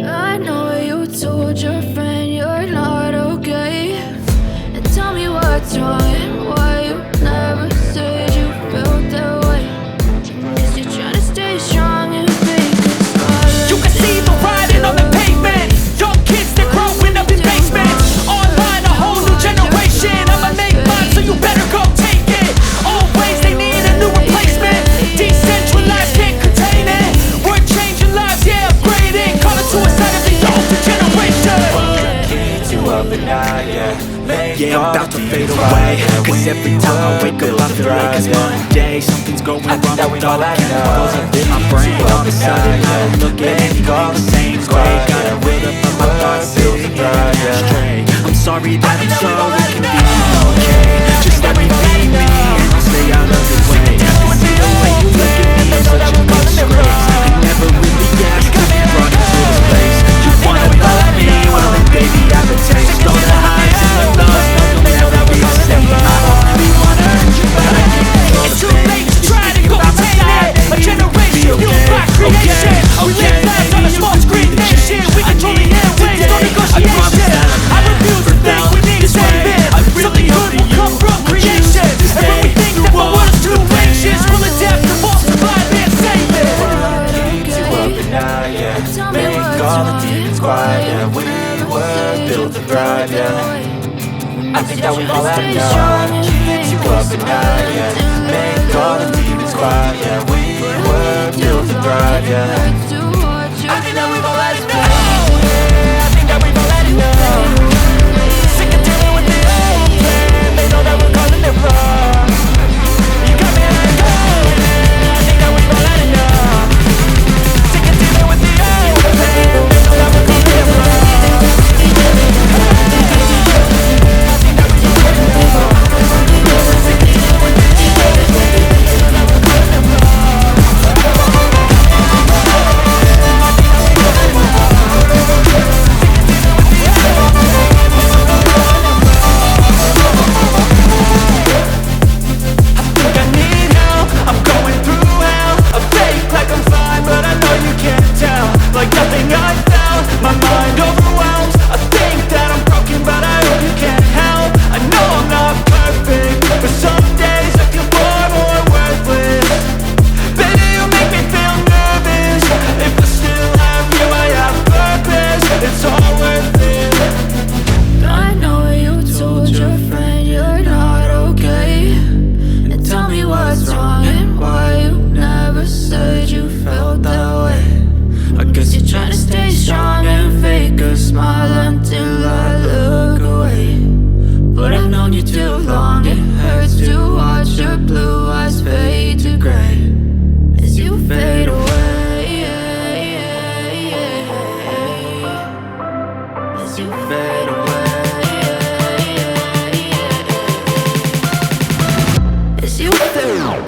I know you told your friend you're not okay, and tell me what's wrong and why you never said you felt that way. Guess you're trying to stay strong and fake a smile. You can see the writing on the pavement. Young kids, they're growing up in basements. Online, a whole new generation. I'ma make mine, so you better go take it. Always, they need a new replacement. Decentralized, can't contain it. We're changing lives, yeah, upgrading. Call it suicide of the older generation. Keeps you up at night, yeah. Yeah, I'm about to fade away, cause every time I wake up I feel like it's Monday. Something's going wrong with all the chemicals up in my brain. All of a sudden I don't look at anything the same way. Gotta wait up on my thoughts, feel straight. I'm sorry that I'm so inconvenient, okay? Just let me be me and I'll stay out of your way. To see the way you look at me is such a disgrace. I never really asked to be brought into this place. You wanna love me, well then baby I have a taste. All the highs and the lows, no you'll never be the same. I don't really wanna hurt you, but I can't control the It's too late to try to go obtain it. A generation fueled by creation. We live lives on a small screen nation. We control the airwaves, no negotiation. I refuse to think we need to save it. Something good will come from creation. And when we think that the world's too anxious, we'll adapt to more, survive and save it. Keeps you up at night, yeah. Make all the demons quiet, yeah. We were built to thrive, yeah. I think that we've all had enough. Keeps you up at night, yeah. Make all the demons quiet, yeah. We were built to thrive, yeah. I think that we've all had enough. I think that we've all had enough. Sick of dealing with the old plan. They know that we're calling it wrong. You got me like, oh, I think that we've all had enough. Sick of dealing with the old plan. They know that we're calling it wrong. Like nothing I felt, my mind overwhelms. I think that I'm broken, but I hope you can't help. I know I'm not perfect, but some days I feel far more worthless. Baby, you make me feel nervous. If I still have you, I have purpose. It's all worth it. I know you told your friend you're not okay, and tell me what's wrong and why you never said you felt that way. I guess you're trying to stay strong and fake a smile until I look away. But I've known you too long, it hurts to watch your blue eyes fade to gray as you fade away. As you fade away. As you fade away.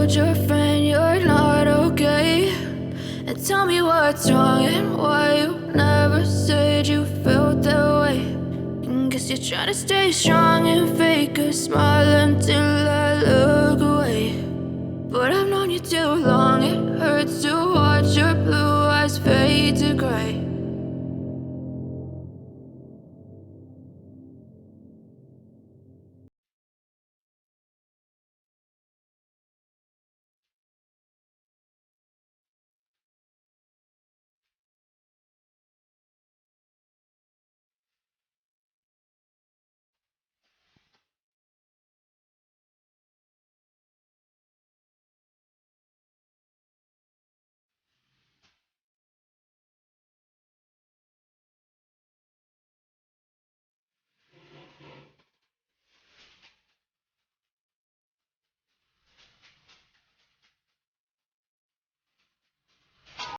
Your friend you're not okay, and tell me what's wrong and why you never said you felt that way. And guess you're trying to stay strong and fake a smile until I look away. But I've known you too long, it hurts to watch your blue eyes fade to gray